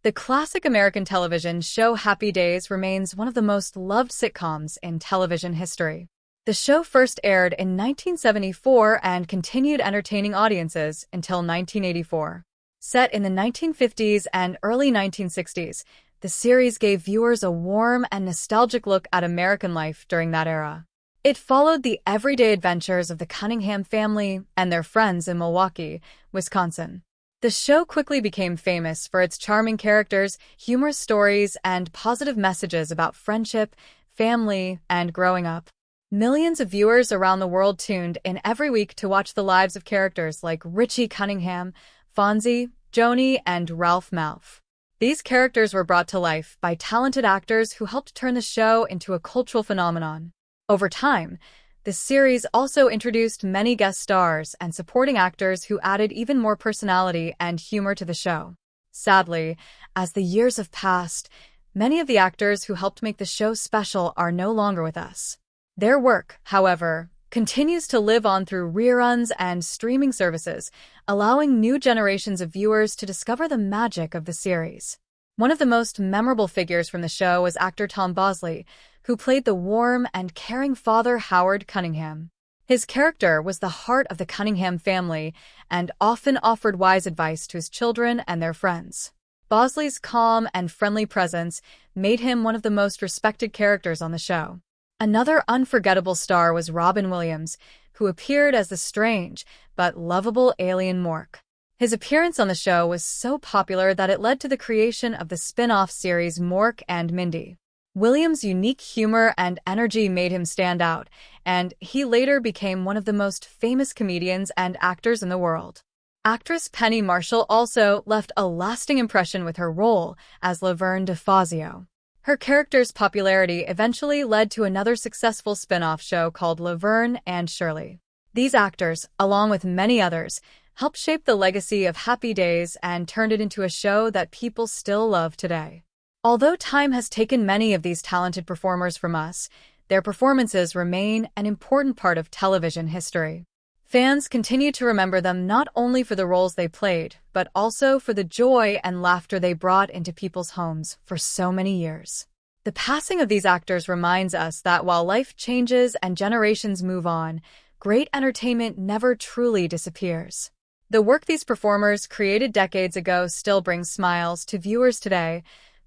The classic American television show Happy Days remains one of the most loved sitcoms in television history. The show first aired in 1974 and continued entertaining audiences until 1984. Set in the 1950s and early 1960s, the series gave viewers a warm and nostalgic look at American life during that era. It followed the everyday adventures of the Cunningham family and their friends in Milwaukee, Wisconsin. The show quickly became famous for its charming characters, humorous stories, and positive messages about friendship, family, and growing up. Millions of viewers around the world tuned in every week to watch the lives of characters like Richie Cunningham, Fonzie, Joni, and Ralph Malph. These characters were brought to life by talented actors who helped turn the show into a cultural phenomenon. Over time, the series also introduced many guest stars and supporting actors who added even more personality and humor to the show. Sadly, as the years have passed, many of the actors who helped make the show special are no longer with us. Their work, however, continues to live on through reruns and streaming services, allowing new generations of viewers to discover the magic of the series. One of the most memorable figures from the show was actor Tom Bosley, who played the warm and caring father Howard Cunningham. His character was the heart of the Cunningham family and often offered wise advice to his children and their friends. Bosley's calm and friendly presence made him one of the most respected characters on the show. Another unforgettable star was Robin Williams, who appeared as the strange but lovable alien Mork. His appearance on the show was so popular that it led to the creation of the spin-off series Mork and Mindy. Williams' unique humor and energy made him stand out, and he later became one of the most famous comedians and actors in the world. Actress Penny Marshall also left a lasting impression with her role as Laverne DeFazio. Her character's popularity eventually led to another successful spin-off show called Laverne and Shirley. These actors, along with many others, helped shape the legacy of Happy Days and turned it into a show that people still love today. Although time has taken many of these talented performers from us, their performances remain an important part of television history. Fans continue to remember them not only for the roles they played, but also for the joy and laughter they brought into people's homes for so many years. The passing of these actors reminds us that while life changes and generations move on, great entertainment never truly disappears. The work these performers created decades ago still brings smiles to viewers today,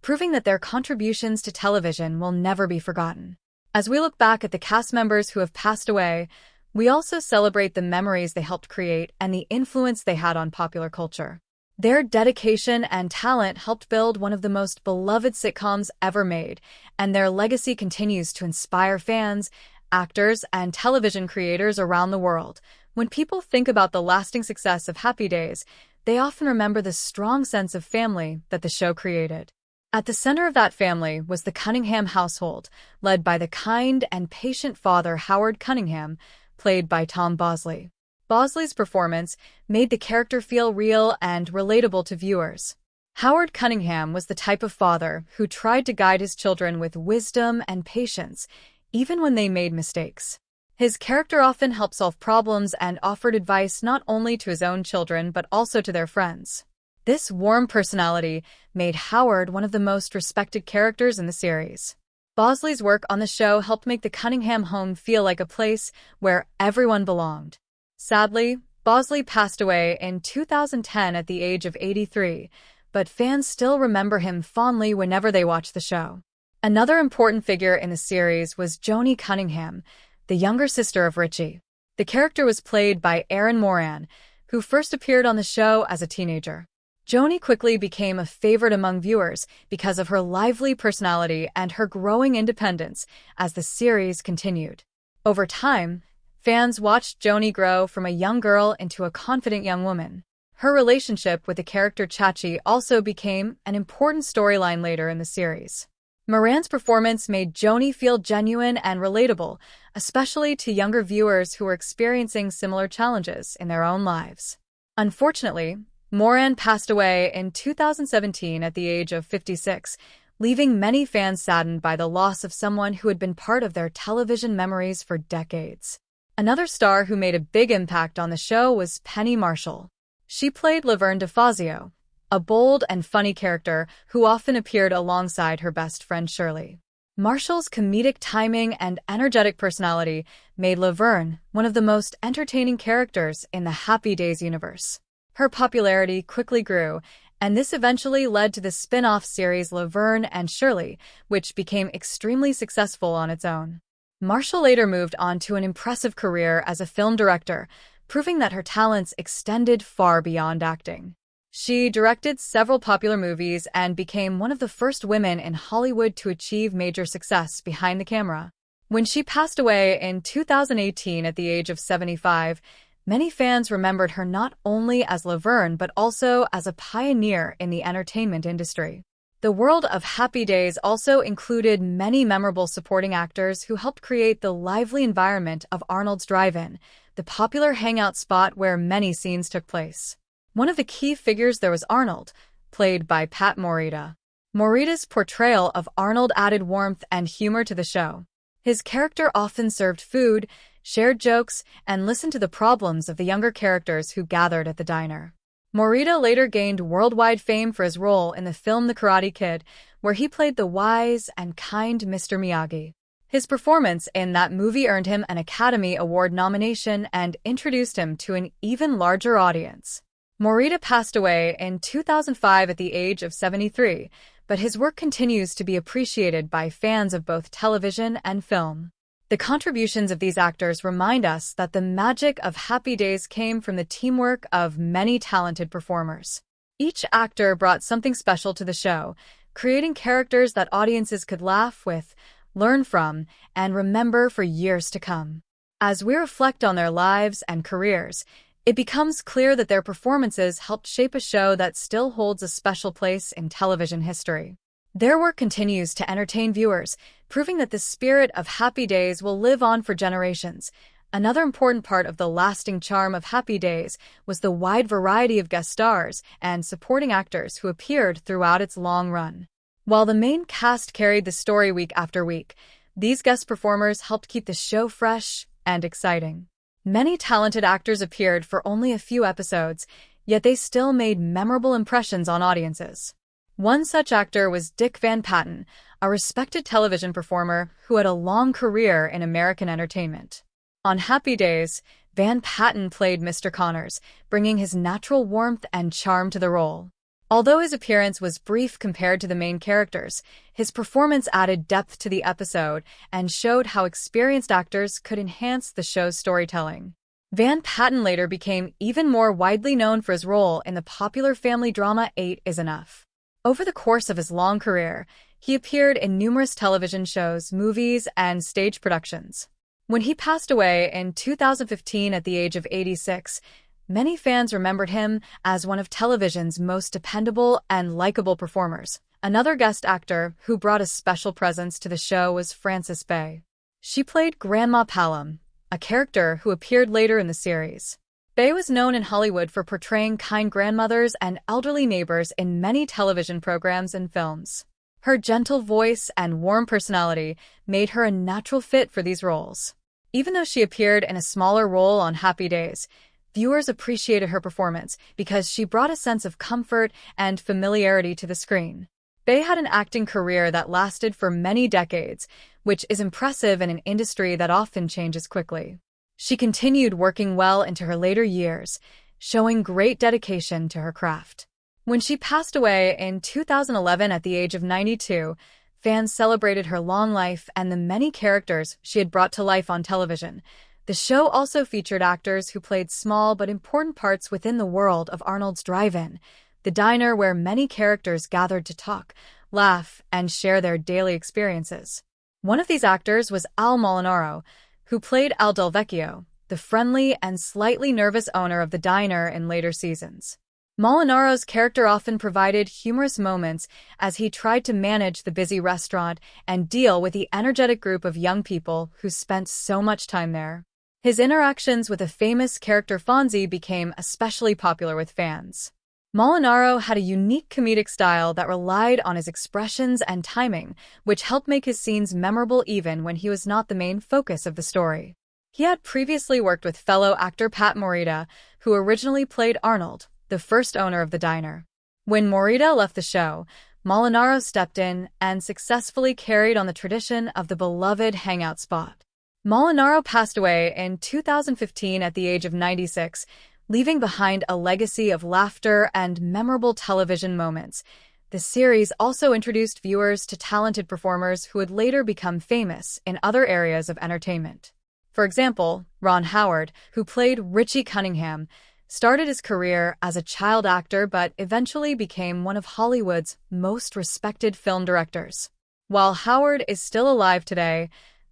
proving that their contributions to television will never be forgotten. As we look back at the cast members who have passed away, we also celebrate the memories they helped create and the influence they had on popular culture. Their dedication and talent helped build one of the most beloved sitcoms ever made, and their legacy continues to inspire fans, actors, and television creators around the world. When people think about the lasting success of Happy Days, they often remember the strong sense of family that the show created. At the center of that family was the Cunningham household, led by the kind and patient father Howard Cunningham, played by Tom Bosley. Bosley's performance made the character feel real and relatable to viewers. Howard Cunningham was the type of father who tried to guide his children with wisdom and patience, even when they made mistakes. His character often helped solve problems and offered advice not only to his own children but also to their friends. This warm personality made Howard one of the most respected characters in the series. Bosley's work on the show helped make the Cunningham home feel like a place where everyone belonged. Sadly, Bosley passed away in 2010 at the age of 83, but fans still remember him fondly whenever they watch the show. Another important figure in the series was Joni Cunningham, the younger sister of Richie. The character was played by Erin Moran, who first appeared on the show as a teenager. Joni quickly became a favorite among viewers because of her lively personality and her growing independence as the series continued. Over time, fans watched Joni grow from a young girl into a confident young woman. Her relationship with the character Chachi also became an important storyline later in the series. Moran's performance made Joni feel genuine and relatable, especially to younger viewers who were experiencing similar challenges in their own lives. Unfortunately, Moran passed away in 2017 at the age of 56, leaving many fans saddened by the loss of someone who had been part of their television memories for decades. Another star who made a big impact on the show was Penny Marshall. She played Laverne DeFazio, a bold and funny character who often appeared alongside her best friend Shirley. Marshall's comedic timing and energetic personality made Laverne one of the most entertaining characters in the Happy Days universe. Her popularity quickly grew, and this eventually led to the spin-off series Laverne and Shirley, which became extremely successful on its own. Marshall later moved on to an impressive career as a film director, proving that her talents extended far beyond acting. She directed several popular movies and became one of the first women in Hollywood to achieve major success behind the camera. When she passed away in 2018 at the age of 75, many fans remembered her not only as Laverne but also as a pioneer in the entertainment industry. The world of Happy Days also included many memorable supporting actors who helped create the lively environment of Arnold's Drive-In, the popular hangout spot where many scenes took place. One of the key figures there was Arnold, played by Pat Morita. Morita's portrayal of Arnold added warmth and humor to the show. His character often served food, shared jokes, and listened to the problems of the younger characters who gathered at the diner. Morita later gained worldwide fame for his role in the film The Karate Kid, where he played the wise and kind Mr. Miyagi. His performance in that movie earned him an Academy Award nomination and introduced him to an even larger audience. Morita passed away in 2005 at the age of 73, but his work continues to be appreciated by fans of both television and film. The contributions of these actors remind us that the magic of Happy Days came from the teamwork of many talented performers. Each actor brought something special to the show, creating characters that audiences could laugh with, learn from, and remember for years to come. As we reflect on their lives and careers, it becomes clear that their performances helped shape a show that still holds a special place in television history. Their work continues to entertain viewers, proving that the spirit of Happy Days will live on for generations. Another important part of the lasting charm of Happy Days was the wide variety of guest stars and supporting actors who appeared throughout its long run. While the main cast carried the story week after week, these guest performers helped keep the show fresh and exciting. Many talented actors appeared for only a few episodes, yet they still made memorable impressions on audiences. One such actor was Dick Van Patten, a respected television performer who had a long career in American entertainment. On Happy Days, Van Patten played Mr. Connors, bringing his natural warmth and charm to the role. Although his appearance was brief compared to the main characters, his performance added depth to the episode and showed how experienced actors could enhance the show's storytelling. Van Patten later became even more widely known for his role in the popular family drama 8 is Enough. Over the course of his long career, he appeared in numerous television shows, movies, and stage productions. When he passed away in 2015 at the age of 86, many fans remembered him as one of television's most dependable and likable performers. Another guest actor who brought a special presence to the show was Frances Bay. She played Grandma Palom, a character who appeared later in the series. Bay was known in Hollywood for portraying kind grandmothers and elderly neighbors in many television programs and films. Her gentle voice and warm personality made her a natural fit for these roles. Even though she appeared in a smaller role on Happy Days, viewers appreciated her performance because she brought a sense of comfort and familiarity to the screen. Bay had an acting career that lasted for many decades, which is impressive in an industry that often changes quickly. She continued working well into her later years, showing great dedication to her craft. When she passed away in 2011 at the age of 92, fans celebrated her long life and the many characters she had brought to life on television. The show also featured actors who played small but important parts within the world of Arnold's Drive-In, the diner where many characters gathered to talk, laugh, and share their daily experiences. One of these actors was Al Molinaro, who played Al Del Vecchio, the friendly and slightly nervous owner of the diner in later seasons. Molinaro's character often provided humorous moments as he tried to manage the busy restaurant and deal with the energetic group of young people who spent so much time there. His interactions with the famous character Fonzie became especially popular with fans. Molinaro had a unique comedic style that relied on his expressions and timing, which helped make his scenes memorable even when he was not the main focus of the story. He had previously worked with fellow actor Pat Morita, who originally played Arnold, the first owner of the diner. When Morita left the show, Molinaro stepped in and successfully carried on the tradition of the beloved hangout spot. Molinaro passed away in 2015 at the age of 96, leaving behind a legacy of laughter and memorable television moments. The series also introduced viewers to talented performers who would later become famous in other areas of entertainment. For example, Ron Howard, who played Richie Cunningham, started his career as a child actor but eventually became one of Hollywood's most respected film directors. While Howard is still alive today,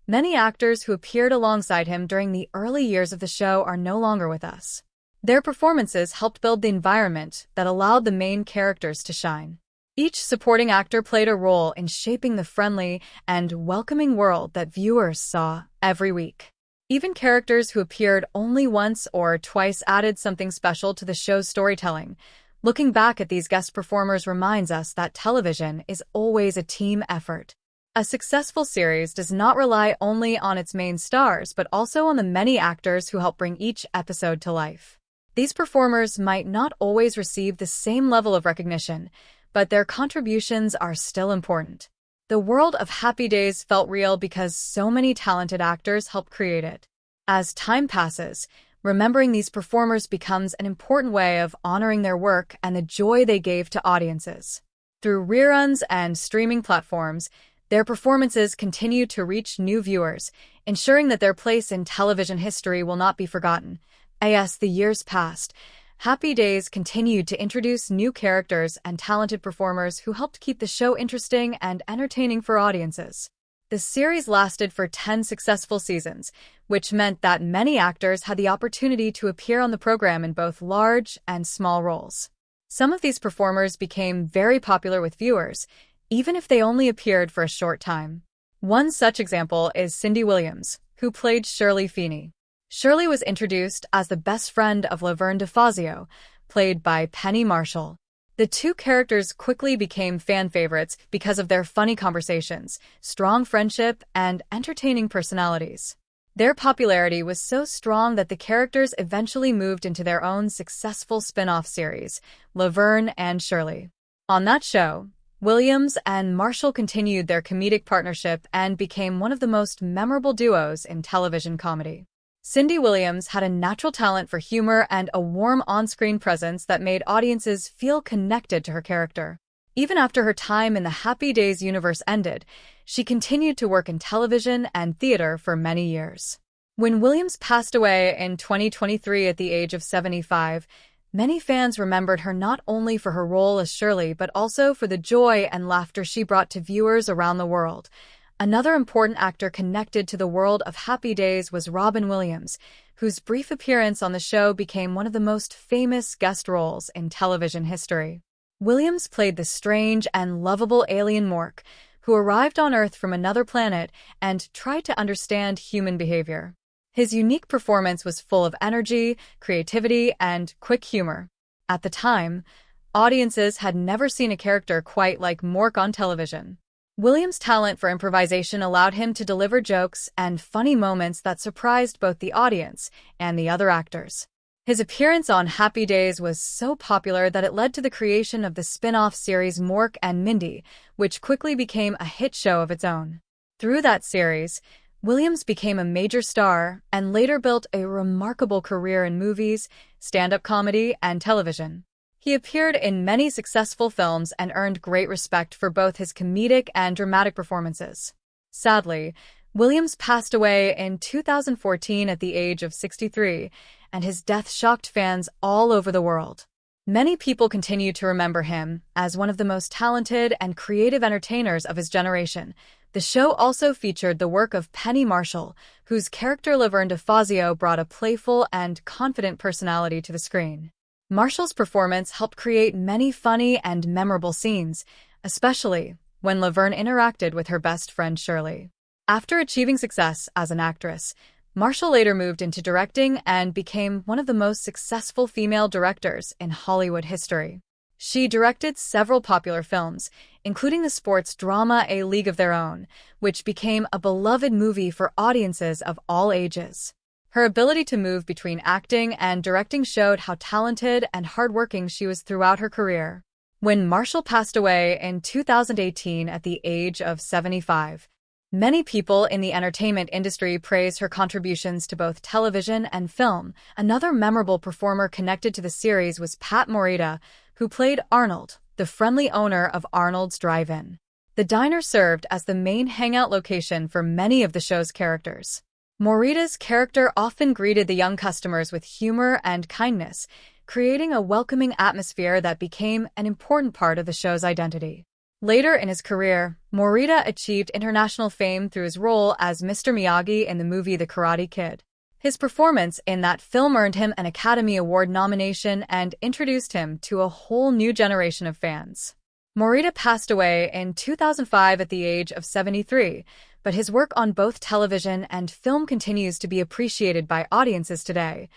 many actors who appeared alongside him during the early years of the show are no longer with us. Their performances helped build the environment that allowed the main characters to shine. Each supporting actor played a role in shaping the friendly and welcoming world that viewers saw every week. Even characters who appeared only once or twice added something special to the show's storytelling. Looking back at these guest performers reminds us that television is always a team effort. A successful series does not rely only on its main stars, but also on the many actors who help bring each episode to life. These performers might not always receive the same level of recognition, but their contributions are still important. The world of Happy Days felt real because so many talented actors helped create it. As time passes, remembering these performers becomes an important way of honoring their work and the joy they gave to audiences. Through reruns and streaming platforms, their performances continue to reach new viewers, ensuring that their place in television history will not be forgotten. As the years passed, Happy Days continued to introduce new characters and talented performers who helped keep the show interesting and entertaining for audiences. The series lasted for 10 successful seasons, which meant that many actors had the opportunity to appear on the program in both large and small roles. Some of these performers became very popular with viewers, even if they only appeared for a short time. One such example is Cindy Williams, who played Shirley Feeney. Shirley was introduced as the best friend of Laverne DeFazio, played by Penny Marshall. The two characters quickly became fan favorites because of their funny conversations, strong friendship, and entertaining personalities. Their popularity was so strong that the characters eventually moved into their own successful spin-off series, Laverne and Shirley. On that show, Williams and Marshall continued their comedic partnership and became one of the most memorable duos in television comedy. Cindy Williams had a natural talent for humor and a warm on-screen presence that made audiences feel connected to her character. Even after her time in the Happy Days universe ended, she continued to work in television and theater for many years. When Williams passed away in 2023 at the age of 75, many fans remembered her not only for her role as Shirley, but also for the joy and laughter she brought to viewers around the world. Another important actor connected to the world of Happy Days was Robin Williams, whose brief appearance on the show became one of the most famous guest roles in television history. Williams played the strange and lovable alien Mork, who arrived on Earth from another planet and tried to understand human behavior. His unique performance was full of energy, creativity, and quick humor. At the time, audiences had never seen a character quite like Mork on television. Williams' talent for improvisation allowed him to deliver jokes and funny moments that surprised both the audience and the other actors. His appearance on Happy Days was so popular that it led to the creation of the spin-off series Mork and Mindy, which quickly became a hit show of its own. Through that series, Williams became a major star and later built a remarkable career in movies, stand-up comedy, and television. He appeared in many successful films and earned great respect for both his comedic and dramatic performances. Sadly, Williams passed away in 2014 at the age of 63, and his death shocked fans all over the world. Many people continue to remember him as one of the most talented and creative entertainers of his generation. The show also featured the work of Penny Marshall, whose character Laverne DeFazio brought a playful and confident personality to the screen. Marshall's performance helped create many funny and memorable scenes, especially when Laverne interacted with her best friend Shirley. After achieving success as an actress, Marshall later moved into directing and became one of the most successful female directors in Hollywood history. She directed several popular films, including the sports drama A League of Their Own, which became a beloved movie for audiences of all ages. Her ability to move between acting and directing showed how talented and hardworking she was throughout her career. When Marshall passed away in 2018 at the age of 75, many people in the entertainment industry praised her contributions to both television and film. Another memorable performer connected to the series was Pat Morita, who played Arnold, the friendly owner of Arnold's Drive-In. The diner served as the main hangout location for many of the show's characters. Morita's character often greeted the young customers with humor and kindness, creating a welcoming atmosphere that became an important part of the show's identity. Later in his career, Morita achieved international fame through his role as Mr. Miyagi in the movie The Karate Kid. His performance in that film earned him an Academy Award nomination and introduced him to a whole new generation of fans. Morita passed away in 2005 at the age of 73, but his work on both television and film continues to be appreciated by audiences today.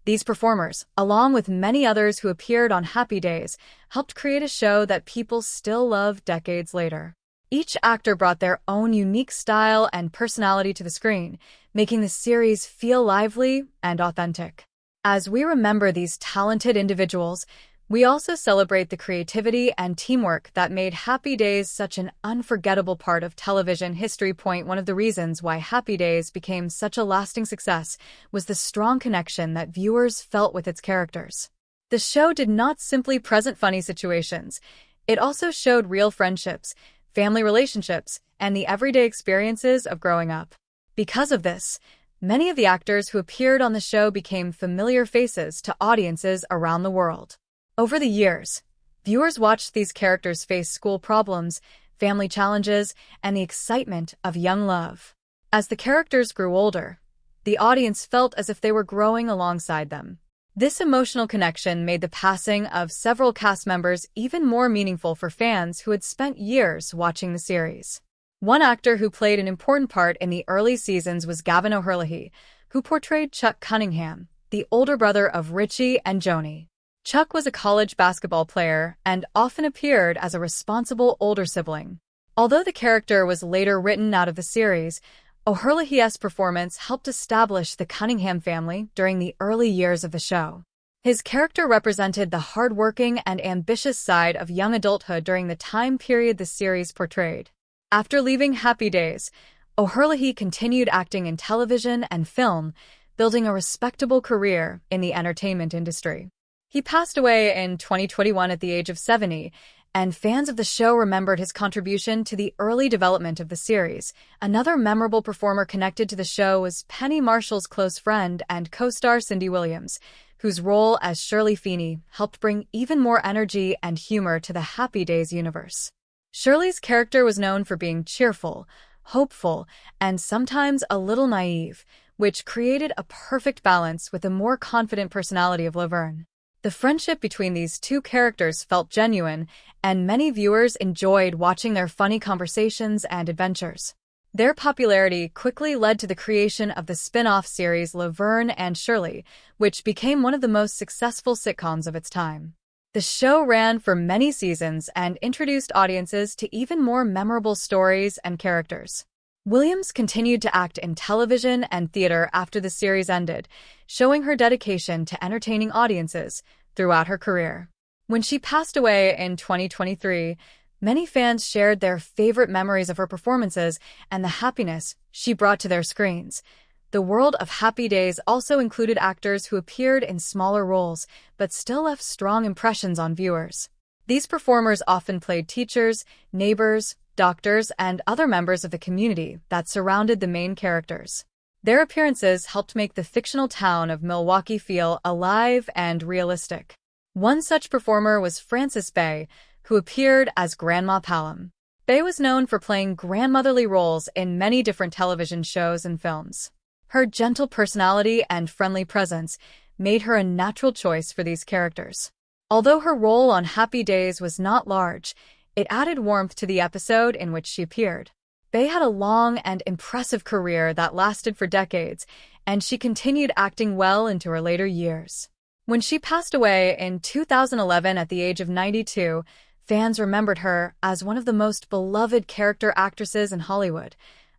These performers, along with many others who appeared on Happy Days, helped create a show that people still love decades later. Each actor brought their own unique style and personality to the screen, making the series feel lively and authentic. As we remember these talented individuals, we also celebrate the creativity and teamwork that made Happy Days such an unforgettable part of television history. One of the reasons why Happy Days became such a lasting success was the strong connection that viewers felt with its characters. The show did not simply present funny situations. It also showed real friendships, family relationships, and the everyday experiences of growing up. Because of this, many of the actors who appeared on the show became familiar faces to audiences around the world. Over the years, viewers watched these characters face school problems, family challenges, and the excitement of young love. As the characters grew older, the audience felt as if they were growing alongside them. This emotional connection made the passing of several cast members even more meaningful for fans who had spent years watching the series. One actor who played an important part in the early seasons was Gavin O'Herlihy, who portrayed Chuck Cunningham, the older brother of Richie and Joni. Chuck was a college basketball player and often appeared as a responsible older sibling. Although the character was later written out of the series, O'Herlihy's performance helped establish the Cunningham family during the early years of the show. His character represented the hardworking and ambitious side of young adulthood during the time period the series portrayed. After leaving Happy Days, O'Herlihy continued acting in television and film, building a respectable career in the entertainment industry. He passed away in 2021 at the age of 70, and fans of the show remembered his contribution to the early development of the series. Another memorable performer connected to the show was Penny Marshall's close friend and co-star Cindy Williams, whose role as Shirley Feeney helped bring even more energy and humor to the Happy Days universe. Shirley's character was known for being cheerful, hopeful, and sometimes a little naive, which created a perfect balance with the more confident personality of Laverne. The friendship between these two characters felt genuine, and many viewers enjoyed watching their funny conversations and adventures. Their popularity quickly led to the creation of the spin-off series Laverne and Shirley, which became one of the most successful sitcoms of its time. The show ran for many seasons and introduced audiences to even more memorable stories and characters. Williams continued to act in television and theater after the series ended, showing her dedication to entertaining audiences throughout her career. When she passed away in 2023, many fans shared their favorite memories of her performances and the happiness she brought to their screens. The world of Happy Days also included actors who appeared in smaller roles but still left strong impressions on viewers. These performers often played teachers, neighbors, doctors, and other members of the community that surrounded the main characters. Their appearances helped make the fictional town of Milwaukee feel alive and realistic. One such performer was Frances Bay, who appeared as Grandma Palom. Bay was known for playing grandmotherly roles in many different television shows and films. Her gentle personality and friendly presence made her a natural choice for these characters. Although her role on Happy Days was not large, it added warmth to the episode in which she appeared. Bay had a long and impressive career that lasted for decades, and she continued acting well into her later years. When she passed away in 2011 at the age of 92, fans remembered her as one of the most beloved character actresses in Hollywood.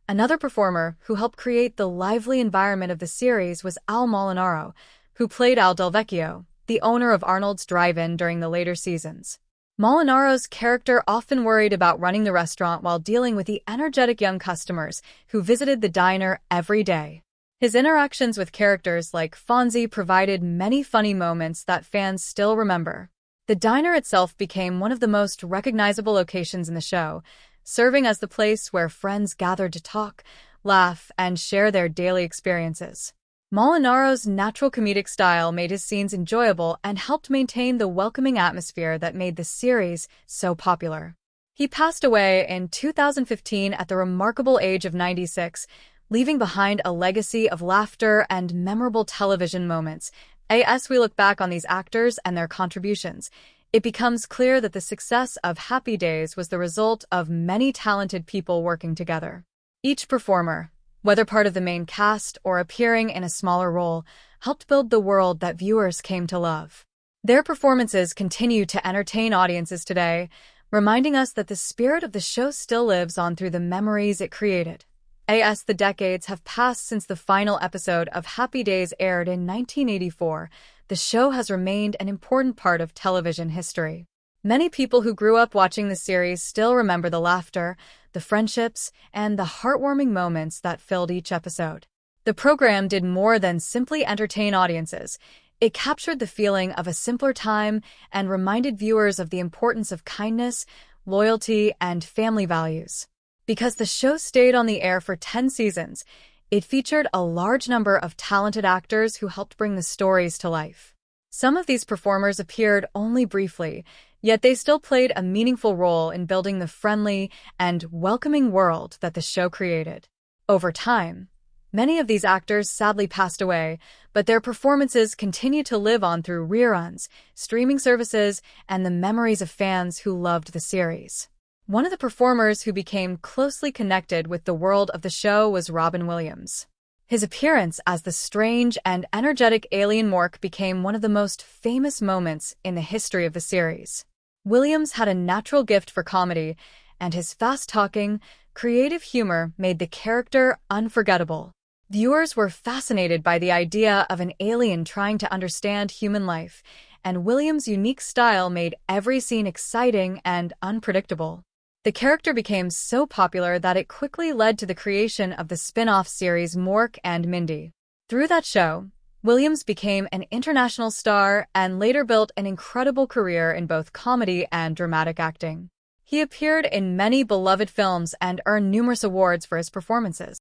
Another performer who helped create the lively environment of the series was Al Molinaro, who played Al Del Vecchio, the owner of Arnold's Drive-In during the later seasons. Molinaro's character often worried about running the restaurant while dealing with the energetic young customers who visited the diner every day. His interactions with characters like Fonzie provided many funny moments that fans still remember. The diner itself became one of the most recognizable locations in the show, serving as the place where friends gathered to talk, laugh, and share their daily experiences. Molinaro's natural comedic style made his scenes enjoyable and helped maintain the welcoming atmosphere that made the series so popular. He passed away in 2015 at the remarkable age of 96, leaving behind a legacy of laughter and memorable television moments. As we look back on these actors and their contributions, it becomes clear that the success of Happy Days was the result of many talented people working together. Each performer, whether part of the main cast or appearing in a smaller role, helped build the world that viewers came to love. Their performances continue to entertain audiences today, reminding us that the spirit of the show still lives on through the memories it created. As the decades have passed since the final episode of Happy Days aired in 1984, the show has remained an important part of television history. Many people who grew up watching the series still remember the laughter, the friendships, and the heartwarming moments that filled each episode. The program did more than simply entertain audiences. It captured the feeling of a simpler time and reminded viewers of the importance of kindness, loyalty, and family values. Because the show stayed on the air for 10 seasons, it featured a large number of talented actors who helped bring the stories to life. Some of these performers appeared only briefly, yet they still played a meaningful role in building the friendly and welcoming world that the show created. Over time, many of these actors sadly passed away, but their performances continue to live on through reruns, streaming services, and the memories of fans who loved the series. One of the performers who became closely connected with the world of the show was Robin Williams. His appearance as the strange and energetic alien Mork became one of the most famous moments in the history of the series. Williams had a natural gift for comedy, and his fast-talking, creative humor made the character unforgettable. Viewers were fascinated by the idea of an alien trying to understand human life, and Williams' unique style made every scene exciting and unpredictable. The character became so popular that it quickly led to the creation of the spin-off series Mork and Mindy. Through that show, Williams became an international star and later built an incredible career in both comedy and dramatic acting. He appeared in many beloved films and earned numerous awards for his performances.